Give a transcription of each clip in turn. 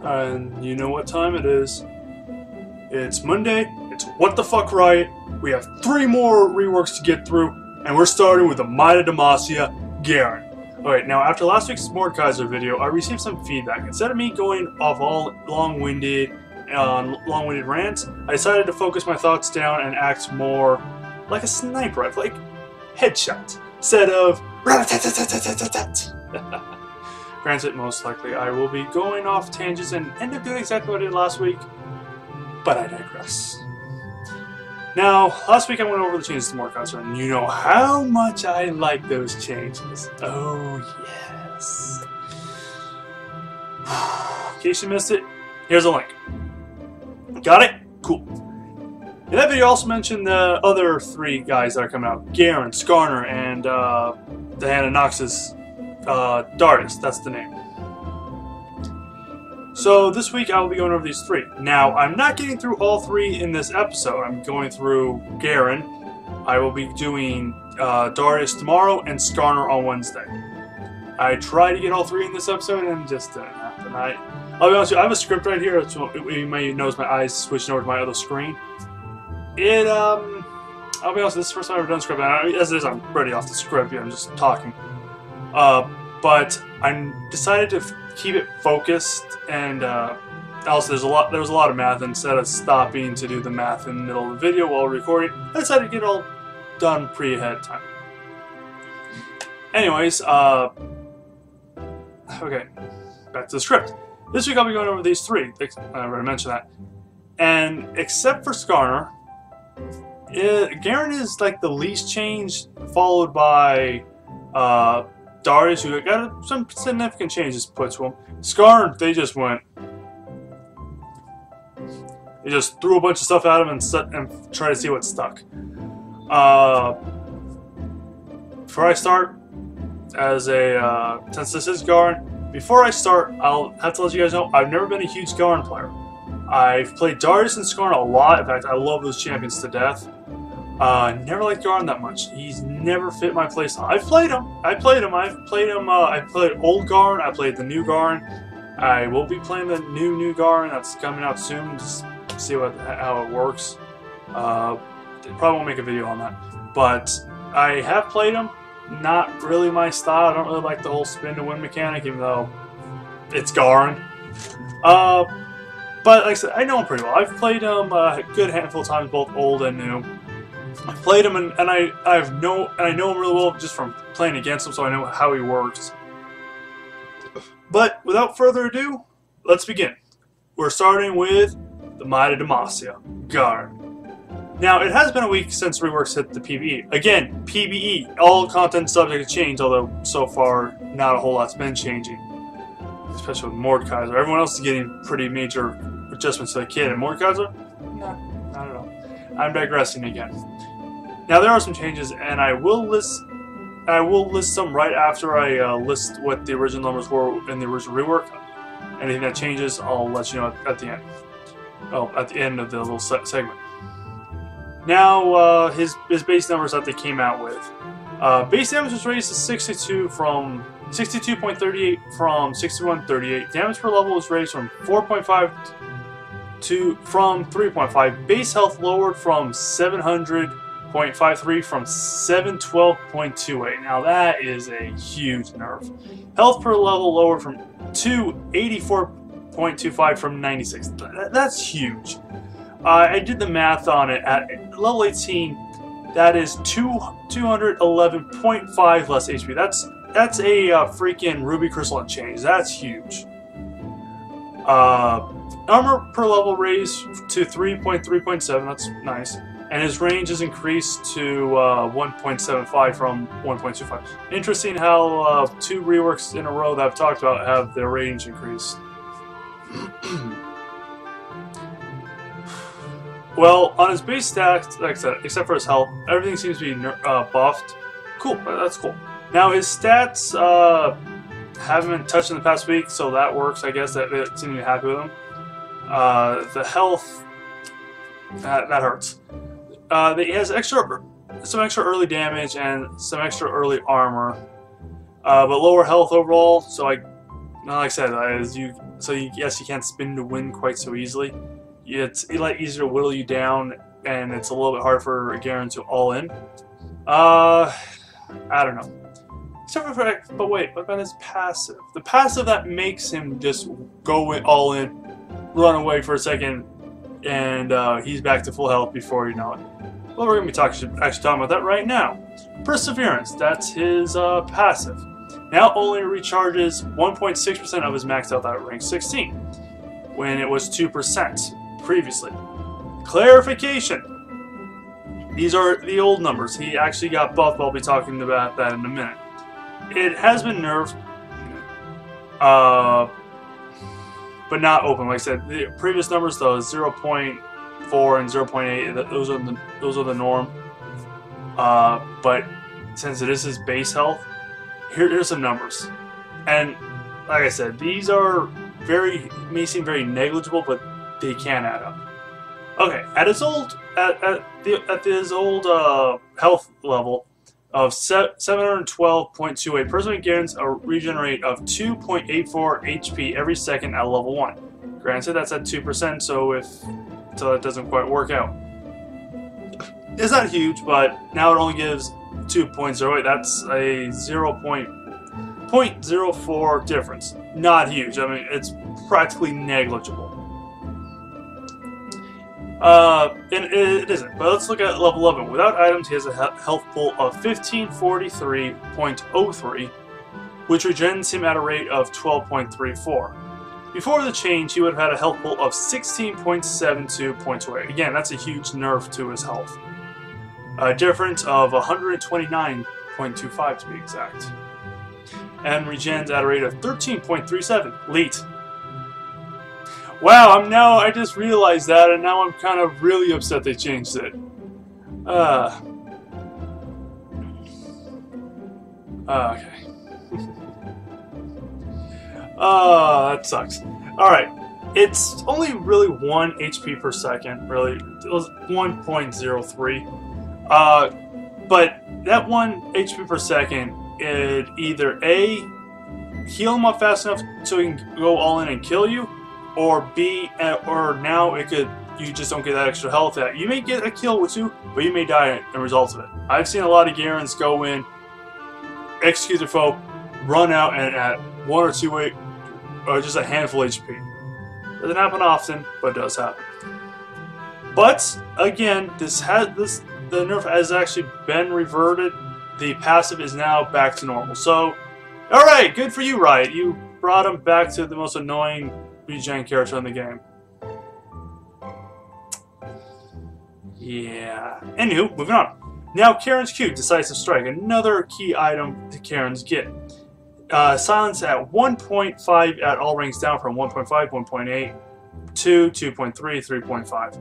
And you know what time it is. It's Monday, it's What the Fuck Riot. We have 3 more reworks to get through, and we're starting with the Might of Demacia, Garen. Alright, now after last week's Mordekaiser video, I received some feedback. Instead of me going off all long-winded rants, I decided to focus my thoughts down and act more like a sniper rifle, like headshot, instead of Granted, most likely I will be going off tangents and end up doing exactly what I did last week, but I digress. Now, last week I went over the changes to Mordekaiser, and you know how much I like those changes. Oh, yes. In case you missed it, here's a link. Got it? Cool. In that video, I also mentioned the other 3 guys that are coming out. Garen, Skarner, and Diana Nox's Darius. That's the name. So this week I will be going over these 3. Now, I'm not getting through all 3 in this episode. I'm going through Garen. I will be doing Darius tomorrow and Skarner on Wednesday. I tried to get all 3 in this episode and it just didn't happen. I'll be honest with you, I have a script right here. So you may notice my eyes switching over to my other screen. I'll be honest, this is the first time I've ever done script. And as it is, I'm already off the script. I'm just talking. But I decided to keep it focused, and also there was a lot of math. Instead of stopping to do the math in the middle of the video while recording, I decided to get it all done ahead of time. Anyways, okay, back to the script. This week I'll be going over these 3. I already mentioned that, and except for Skarner, Garen is like the least changed, followed by Darius, who got some significant changes put to him. Skarner, they just threw a bunch of stuff at him and tried to see what stuck. Before I start, since this is Garen, before I start, I'll have to let you guys know I've never been a huge Garen player. I've played Darius and Skarner a lot. In fact, I love those champions to death. Never liked Garen that much. He's never fit my playstyle. I've played him. I played old Garen. I played the new Garen. I will be playing the new Garen that's coming out soon. Just see how it works. Probably won't make a video on that. But I have played him. Not really my style. I don't really like the whole spin to win mechanic, even though it's Garen. But like I said, I know him pretty well. I've played him a good handful of times, both old and new. I've played him, and I know him really well just from playing against him, so I know how he works. But without further ado, let's begin. We're starting with the Might of Demacia, Garen. Now, it has been a week since reworks hit the PvE. Again, PvE, all content subject to change, although so far not a whole lot's been changing. Especially with Mordekaiser. Everyone else is getting pretty major adjustments to the kit, and Mordekaiser? No, not at all. I'm digressing again. Now there are some changes, and I will list some right after I list what the original numbers were in the original rework. Anything that changes, I'll let you know at the end. Oh, at the end of the little segment. Now his base numbers that they came out with. Base damage was raised to 62 from 62.38 from 61.38. Damage per level was raised from 4.5 from 3.5. Base health lowered from 700.53 from 712.28. Now that is a huge nerf. Health per level lowered from 284.25 from 96. That's huge. I did the math on it. At level 18, that is 211.5 less HP. That's a freaking Ruby Crystal and change. That's huge. Armor per level raised to 3.3.7, that's nice. And his range is increased to 1.75 from 1.25. Interesting how 2 reworks in a row that I've talked about have their range increased. Well, on his base stats, like I said, except for his health, everything seems to be buffed. Cool, that's cool. Now his stats haven't been touched in the past week, so that works, I guess. That seems to be happy with him. The health, that hurts. He has some extra early damage and some extra early armor, but lower health overall. So like I said, yes, you can't spin to win quite so easily. It's a lot easier to whittle you down, and it's a little bit harder for Garen to all in. I don't know. Except for, but wait, what about his passive? The passive that makes him just go all in, run away for a second, and he's back to full health before you know it. Well, we're going to be actually talking about that right now. Perseverance, that's his passive. Now only recharges 1.6% of his maxed out at rank 16, when it was 2% previously. Clarification. These are the old numbers. He actually got buffed. I'll be talking about that in a minute. It has been nerfed, but not open. Like I said, the previous numbers, though, 0.4 and 0.8, those are the norm. But since it is his base health, here's some numbers. And like I said, these are may seem very negligible, but they can add up. Okay, at his old health level of 712.28, Personal gains a regenerate of 2.84 HP every second at level 1. Granted, that's at 2%, so that doesn't quite work out. It's not huge, but now it only gives 2.08. That's a 0.04 difference. Not huge. I mean, it's practically negligible. And it isn't. But let's look at level 11. Without items, he has a health pool of 1543.03, which regens him at a rate of 12.34. Before the change, he would have had a health pool of 16.72.28. Again, that's a huge nerf to his health. A difference of 129.25 to be exact. And regens at a rate of 13.37. Elite. Wow, I just realized that, and now I'm kind of really upset they changed it. Okay. That sucks. Alright, it's only really 1 HP per second, really. It was 1.03. But that 1 HP per second, it either A, heal him up fast enough so he can go all in and kill you, or B, or now you just don't get that extra health. You may get a kill with you, but you may die in the result of it. I've seen a lot of Garens go in, execute their foe, run out, and at 1 or 2 or just a handful HP. Doesn't happen often, but it does happen. But again, the nerf has actually been reverted. The passive is now back to normal. So, all right, good for you, Riot. You brought him back to the most annoying regen character in the game. Yeah. Anywho, moving on. Now, Karen's Q, Decisive Strike, another key item the Karens get. Silence at 1.5 at all ranks down from 1.5, 1.8, 2, 2.3, 3.5.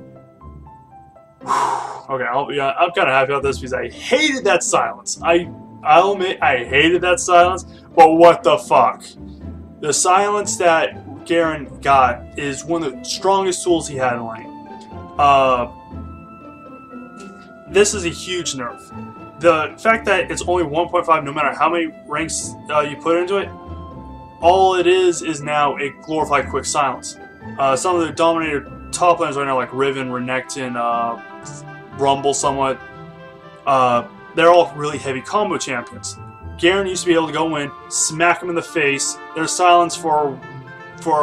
Okay, I'm kind of happy about this because I hated that silence. I'll admit I hated that silence, but what the fuck? The silence that Garen got is one of the strongest tools he had in lane. This is a huge nerf. The fact that it's only 1.5 no matter how many ranks you put into it, all it is now a glorified quick silence. Some of the dominated top laners right now, like Riven, Renekton, Rumble somewhat, they're all really heavy combo champions. Garen used to be able to go in, smack him in the face, there's silence for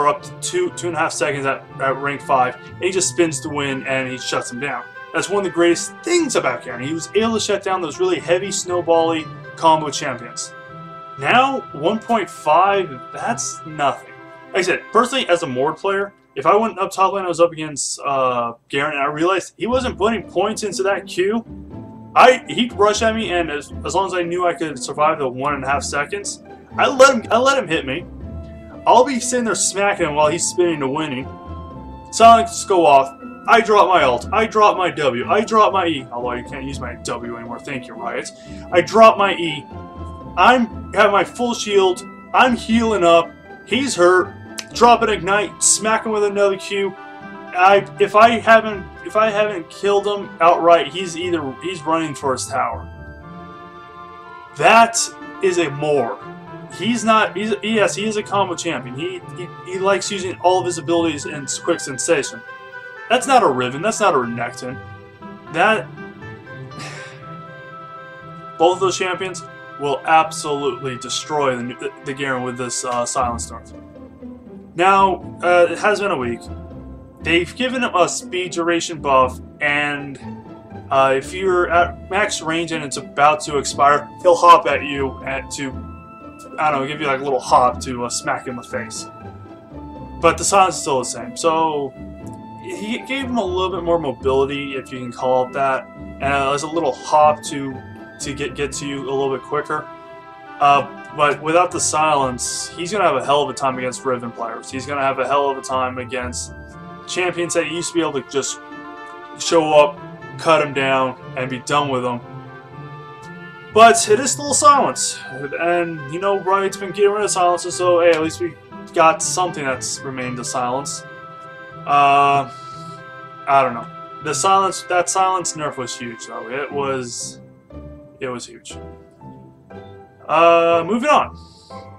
up to 2.5 seconds at rank 5, and he just spins to win and he shuts him down. That's one of the greatest things about Garen. He was able to shut down those really heavy, snowbally combo champions. Now, 1.5, that's nothing. Like I said, personally, as a Mord player, if I went up top lane and I was up against Garen and I realized he wasn't putting points into that Q, he'd rush at me, and as long as I knew I could survive the 1.5 seconds, I let him hit me. I'll be sitting there smacking him while he's spinning to winning. Silence go off. I drop my ult. I drop my W. I drop my E. Although you can't use my W anymore. Thank you, Riot. I drop my E. I have my full shield. I'm healing up. He's hurt. Drop an ignite. Smack him with another Q. If I haven't killed him outright, he's running for his tower. That is a Mord. He's not. Yes, he is a combo champion. He likes using all of his abilities in quick sensation. That's not a Riven. That's not a Renekton. That both of those champions will absolutely destroy the Garen with this Silence Nerf. Now it has been a week. They've given him a speed duration buff, and if you're at max range and it's about to expire, he'll hop at you I don't know, give you like a little hop to smack in the face. But the silence is still the same. So he gave him a little bit more mobility, if you can call it that, and there's a little hop to get to you a little bit quicker. But without the silence, he's gonna have a hell of a time against Riven players. He's gonna have a hell of a time against champions that used to be able to just show up, cut him down, and be done with him. But it is still silence, and you know, Riot's been getting rid of silences, so hey, at least we got something that's remained a silence. I don't know. That silence nerf was huge, though. It was huge. Moving on.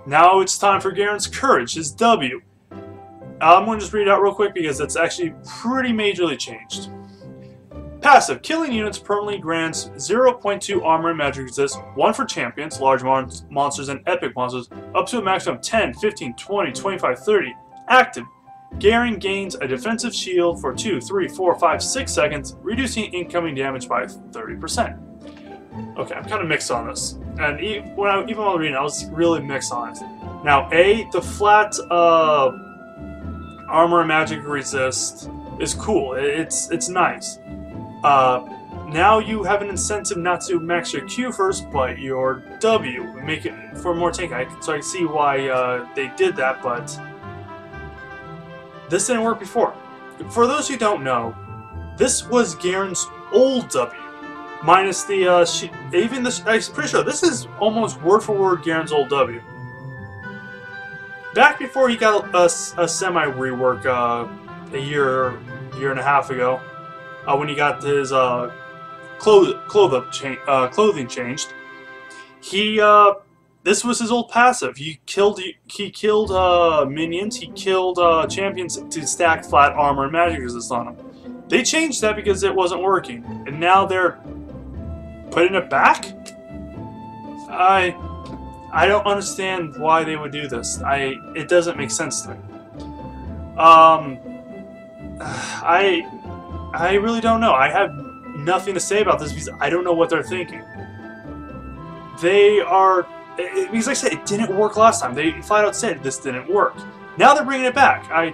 Now it's time for Garen's Courage, his W. I'm going to just read it out real quick because it's actually pretty majorly changed. Passive. Killing units permanently grants 0.2 armor and magic resist, 1 for champions, large monsters, and epic monsters, up to a maximum of 10, 15, 20, 25, 30. Active. Garen gains a defensive shield for 2, 3, 4, 5, 6 seconds, reducing incoming damage by 30%. Okay, I'm kind of mixed on this. And even while reading, I was really mixed on it. Now, the flat armor and magic resist is cool. It's nice. Now you have an incentive not to max your Q first, but your W. Make it for more tank. So I see why they did that, but this didn't work before. For those who don't know, this was Garen's old W. Minus the, I'm pretty sure this is almost word for word Garen's old W. Back before he got a semi-rework a year and a half ago, when he got his clothing changed, this was his old passive. He killed minions, he killed champions to stack flat armor and magic resist on them. They changed that because it wasn't working, and now they're putting it back? I don't understand why they would do this. It doesn't make sense to me. I really don't know. I have nothing to say about this because I don't know what they're thinking. Because like I said, it didn't work last time. They flat out said this didn't work. Now they're bringing it back. I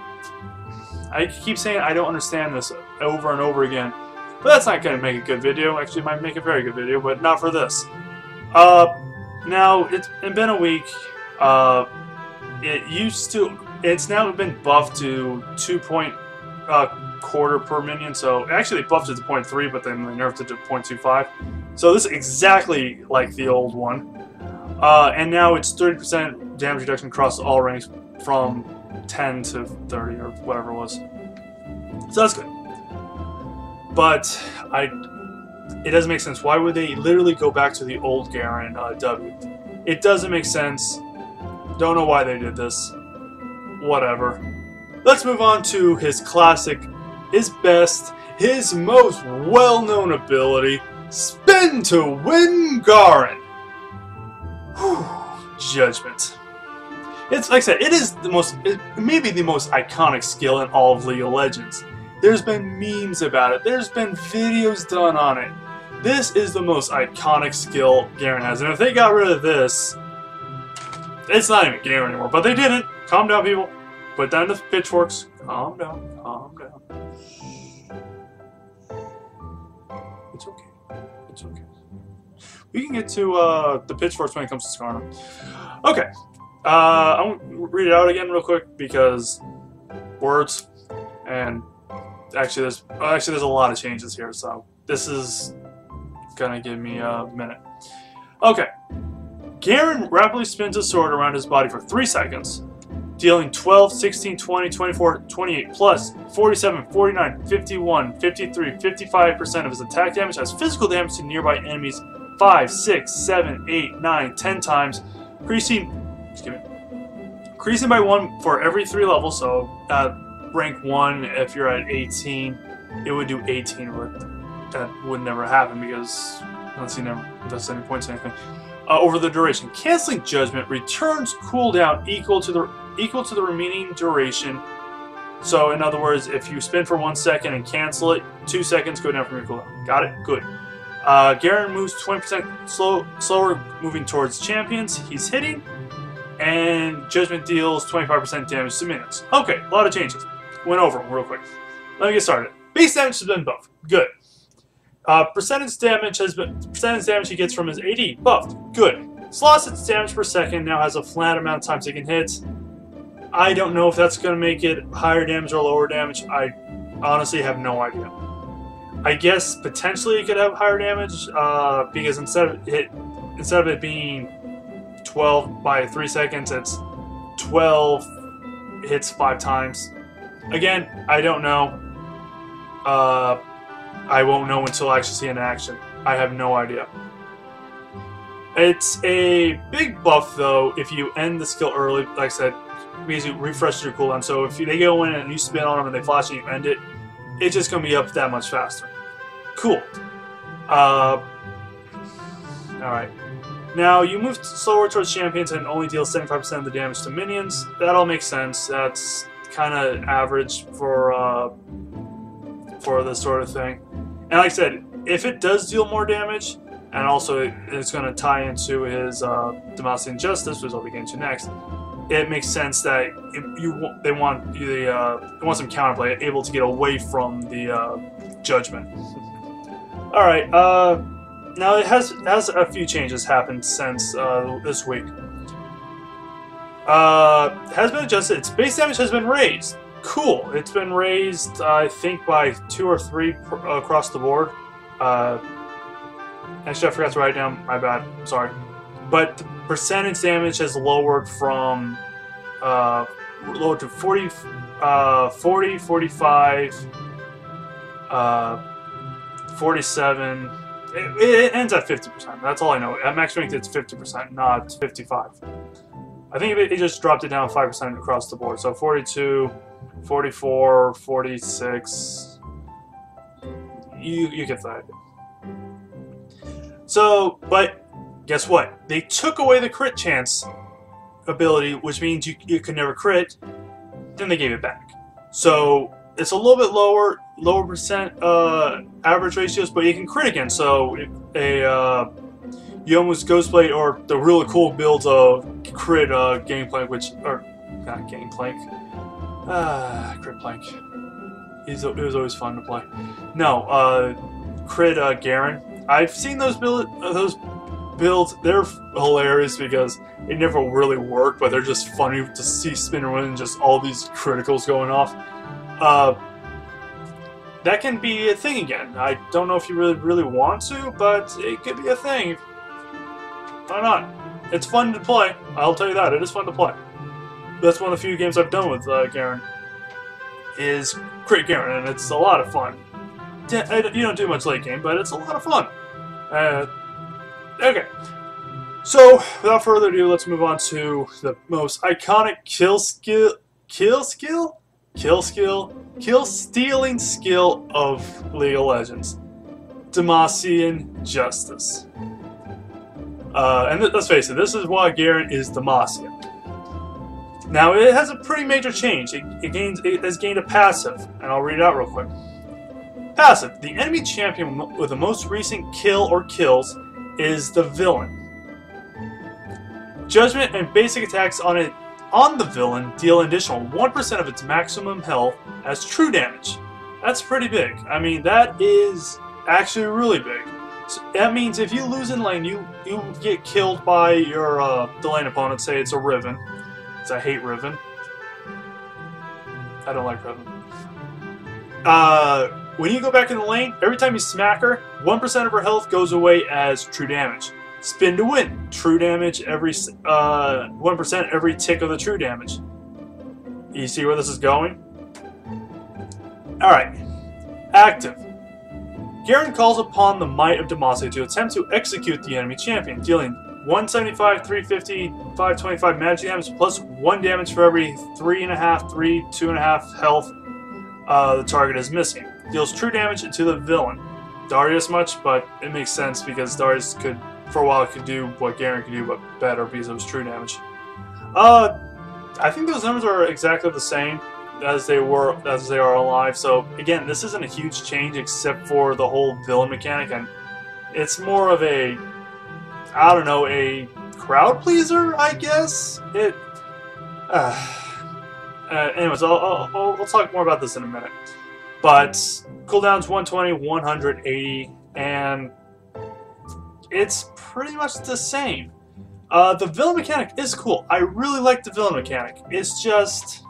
keep saying I don't understand this over and over again. But that's not going to make a good video. Actually, it might make a very good video, but not for this. Now, it's been a week. It's now been buffed to 2.25 per minion. So, actually, they buffed it to 0.3, but then they nerfed it to 0.25. So, this is exactly like the old one. And now it's 30% damage reduction across all ranks from 10 to 30 or whatever it was. So, that's good. But it doesn't make sense. Why would they literally go back to the old Garen W? It doesn't make sense. Don't know why they did this. Whatever. Let's move on to his classic, his best, his most well-known ability, Spin to Win Garen. Whew. Judgment. It's like I said, maybe the most iconic skill in all of League of Legends. There's been memes about it. There's been videos done on it. This is the most iconic skill Garen has. And if they got rid of this, it's not even Garen anymore. But they didn't. Calm down, people. Put down the pitchforks. Calm down. Calm down. It's okay. It's okay. We can get to the pitchforks when it comes to Skarner. Okay. I won't read it out again real quick because words and... Actually, there's a lot of changes here, so this is gonna give me a minute. Okay. Garen rapidly spins a sword around his body for 3 seconds, dealing 12, 16, 20, 24, 28, plus 47, 49, 51, 53, 55% of his attack damage has physical damage to nearby enemies 5, 6, 7, 8, 9, 10 times, increasing excuse me. Increasing by 1 for every 3 levels, so rank 1, if you're at 18, it would do 18, but that would never happen because unless he never does any points or anything. Over the duration. Canceling Judgment returns cooldown equal to the remaining duration. So in other words, if you spin for 1 second and cancel it, 2 seconds go down from your cooldown. Got it? Good. Garen moves 20% slower moving towards champions he's hitting. And Judgment deals 25% damage to minions. Okay, a lot of changes. Went over them real quick. Let me get started. Base damage has been buffed. Good. Percentage damage he gets from his AD buffed. Good. Slots its damage per second now has a flat amount of times it can hit. I don't know if that's going to make it higher damage or lower damage. I honestly have no idea. I guess potentially it could have higher damage because instead of it being 12 by 3 seconds, it's 12 hits 5 times. Again, I don't know. I won't know until I actually see an action. I have no idea. It's a big buff though if you end the skill early, like I said, because it refreshes your cooldown. So if they go in and you spin on them and they flash and you end it, it's just going to be up that much faster. Cool. Alright. Now, you move slower towards champions and only deal 75% of the damage to minions. That all makes sense. That's kind of average for this sort of thing. And like I said, if it does deal more damage, and also it's going to tie into his Demacian Justice, which I'll be getting to next, it makes sense that they want some counterplay, able to get away from the Judgment. Alright, now it has a few changes happened since this week. Has been adjusted. Its base damage has been raised. Cool. It's been raised, I think, by 2 or 3 across the board. Actually, I forgot to write it down. My bad. I'm sorry. But the percentage damage has lowered from lowered to 40, 45, 47. It ends at 50%. That's all I know. At max strength, it's 50%, not 55. I think it just dropped it down 5% across the board. So 42, 44, 46. You get the idea. So, but guess what? They took away the crit chance ability, which means you could never crit. Then they gave it back. So it's a little bit lower percent average ratios, but you can crit again. So you almost Ghostblade or the really cool builds of crit Gangplank, or not Gangplank, crit Plank. It was always fun to play. No, crit Garen. I've seen those builds. They're hilarious because they never really work, but they're just funny to see Spinner win and just all these criticals going off. That can be a thing again. I don't know if you really want to, but it could be a thing. Why not? It's fun to play. I'll tell you that. It is fun to play. That's one of the few games I've done with Garen. Is Crit Garen, and it's a lot of fun. You don't do much late game, but it's a lot of fun. Okay. So, without further ado, let's move on to the most iconic kill stealing skill of League of Legends. Demacian Justice. And let's face it, this is why Garen is Demacian. Now, it has a pretty major change. It has gained a passive, and I'll read it out real quick. Passive. The enemy champion with the most recent kill or kills is the villain. Judgment and basic attacks on the villain deal an additional 1% of its maximum health as true damage. That's pretty big. I mean, that is actually really big. So that means if you lose in lane, you get killed by your the lane opponent. Say it's a Riven. Because I hate Riven. I don't like Riven. When you go back in the lane, every time you smack her, 1% of her health goes away as true damage. Spin to win. True damage every 1% every tick of the true damage. You see where this is going? Alright. Active. Garen calls upon the might of Demacia to attempt to execute the enemy champion, dealing 175, 350, 525 magic damage, plus 1 damage for every 3.5, 2.5 health the target is missing. Deals true damage to the villain. Darius much, but it makes sense because Darius could, for a while, could do what Garen could do, but better because it was true damage. I think those numbers are exactly the same as they are alive. So again, this isn't a huge change except for the whole villain mechanic, and it's more of a, I don't know, a crowd pleaser, I guess. Anyways, I'll talk more about this in a minute. But cooldown's 120, 180, and it's pretty much the same. The villain mechanic is cool. I really like the villain mechanic. It's just,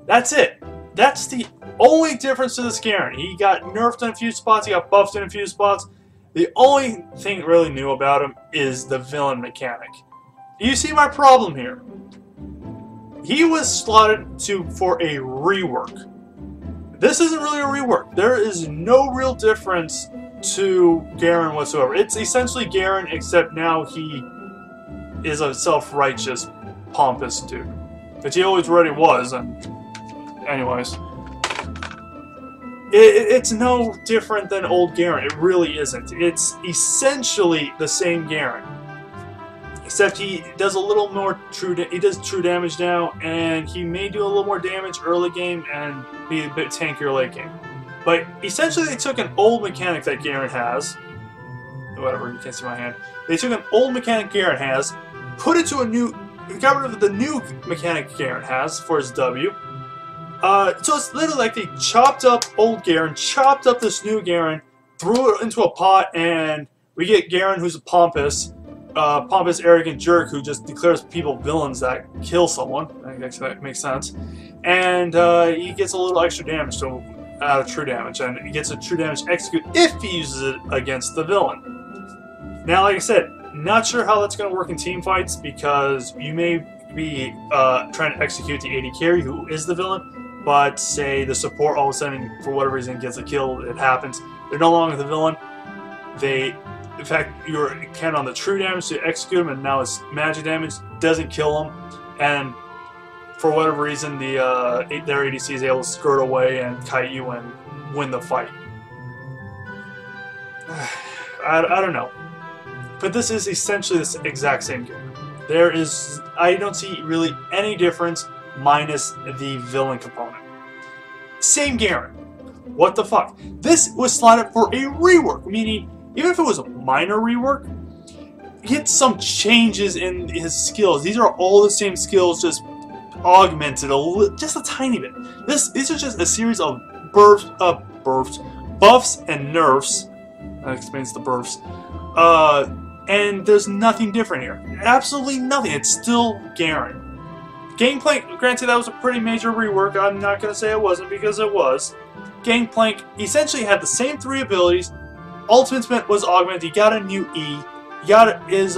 that's it. That's the only difference to this Garen. He got nerfed in a few spots, he got buffed in a few spots. The only thing really new about him is the villain mechanic. You see my problem here. He was slotted for a rework. This isn't really a rework. There is no real difference to Garen whatsoever. It's essentially Garen, except now he is a self-righteous, pompous dude. Which he always already was, and anyways. It's no different than old Garen. It really isn't. It's essentially the same Garen. Except he does a little more true damage now, and he may do a little more damage early game and be a bit tankier late game. But essentially they took an old mechanic that Garen has, whatever, you can't see my hand. They took an old mechanic Garen has, put it to a new, got rid of the new mechanic Garen has for his W. So it's literally like they chopped up old Garen, chopped up this new Garen, threw it into a pot, and we get Garen, who's a pompous, arrogant jerk who just declares people villains that kill someone. I guess that makes sense. And he gets a little extra damage to out of true damage, and he gets a true damage execute if he uses it against the villain. Now, like I said, not sure how that's going to work in team fights because you may be trying to execute the AD carry who is the villain, but say the support all of a sudden, for whatever reason, gets a kill. It happens. They're no longer the villain. In fact, you're counting on the true damage to execute him, and now his magic damage doesn't kill him, and for whatever reason, their ADC is able to skirt away and kite you and win the fight. I don't know. But this is essentially the exact same game. I don't see really any difference minus the villain component. Same Garen. What the fuck? This was slotted for a rework, meaning even if it was a minor rework, get some changes in his skills. These are all the same skills, just augmented just a tiny bit. These are just a series of buffs and nerfs. That explains the buffs. And there's nothing different here. Absolutely nothing. It's still Garen. Gangplank, granted, that was a pretty major rework. I'm not going to say it wasn't because it was. Gangplank essentially had the same 3 abilities. Ultimate Spin was augmented. He got a new E. He got his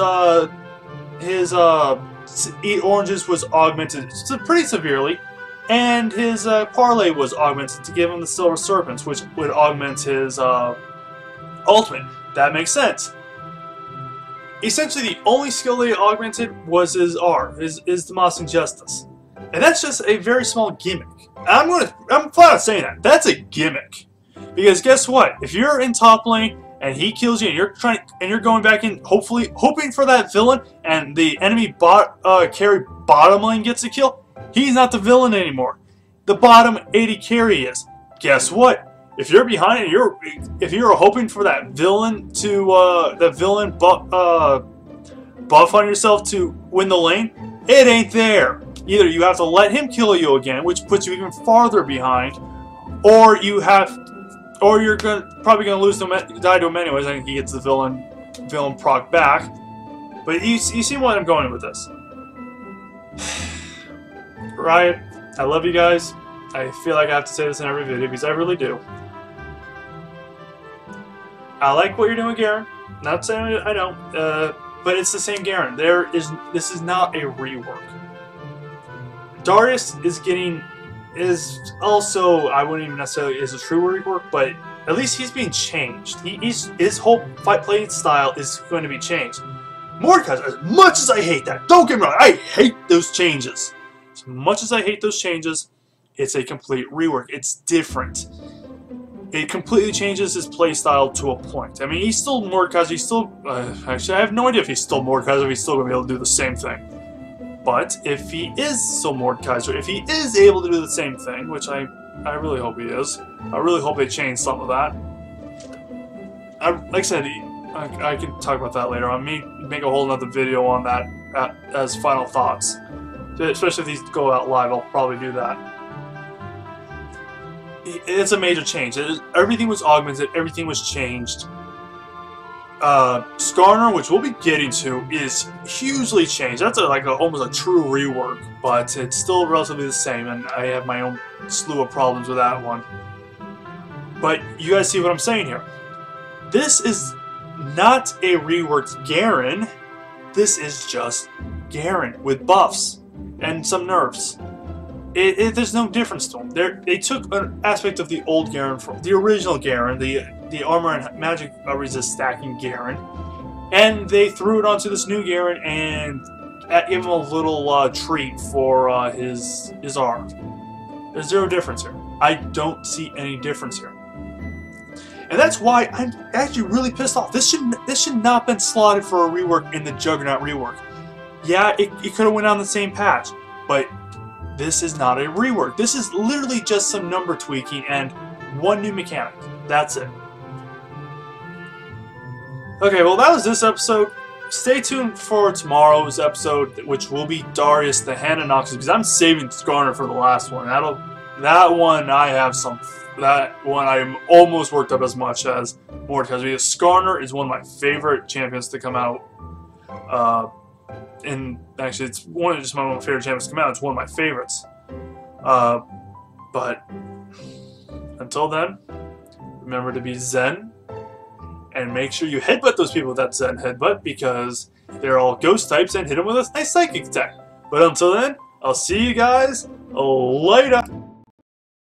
Eat Oranges was augmented pretty severely, and his Parlay was augmented to give him the Silver Serpents, which would augment his ultimate. That makes sense. Essentially, the only skill they augmented was his R, his Demosing Justice, and that's just a very small gimmick. I'm flat out saying that. That's a gimmick, because guess what? If you're in top lane and he kills you, and you're going back in, hopefully hoping for that villain, and the enemy carry bottom lane gets a kill, he's not the villain anymore. The bottom AD carry is. Guess what? If you're behind and if you're hoping for that villain to buff on yourself to win the lane, it ain't there. Either you have to let him kill you again, which puts you even farther behind, or you're probably gonna die to him anyways. I think he gets the villain proc back. But you see where I'm going with this. Riot, I love you guys. I feel like I have to say this in every video because I really do. I like what you're doing, Garen. Not saying I don't, but it's the same Garen. This is not a rework. Darius is also, I wouldn't even necessarily is a true rework, but At least he's being changed. His whole fight play style is going to be changed. Mordekaiser, as much as I hate that, don't get me wrong, I hate those changes. As much as I hate those changes, it's a complete rework. It's different. It completely changes his playstyle to a point. I mean, he's still Mordekaiser. He's still... actually, I have no idea if he's still Mordekaiser, if he's still going to be able to do the same thing. But if he is still Mordekaiser, if he is able to do the same thing, which I really hope he is. I really hope they change some of that. Like I said, I can talk about that later on. Make a whole nother video on that as final thoughts. Especially if these go out live, I'll probably do that. It's a major change. Everything was augmented. Everything was changed. Skarner, which we'll be getting to, is hugely changed. That's almost a true rework, but it's still relatively the same, and I have my own slew of problems with that one. But you guys see what I'm saying here. This is not a reworked Garen. This is just Garen with buffs and some nerfs. There's no difference to him. They took an aspect of the old Garen, from the original Garen, the armor and magic resist stacking Garen, and they threw it onto this new Garen and gave him a little treat for his arm. There's zero difference here. I don't see any difference here. And that's why I'm actually really pissed off. This should not have been slotted for a rework in the Juggernaut rework. Yeah, it could have went on the same patch, but this is not a rework. This is literally just some number tweaking and one new mechanic. That's it. Okay, well that was this episode. Stay tuned for tomorrow's episode, which will be Darius the Hand of Noxus, because I'm saving Skarner for the last one. That one I'm almost worked up as much as Mordekaiser, because Skarner is one of my favorite champions to come out. And actually, it's one of my favorite champions to come out. It's one of my favorites. But until then, remember to be Zen, and make sure you headbutt those people with that Zen headbutt, because they're all ghost types, and hit them with a nice psychic attack. But until then, I'll see you guys later.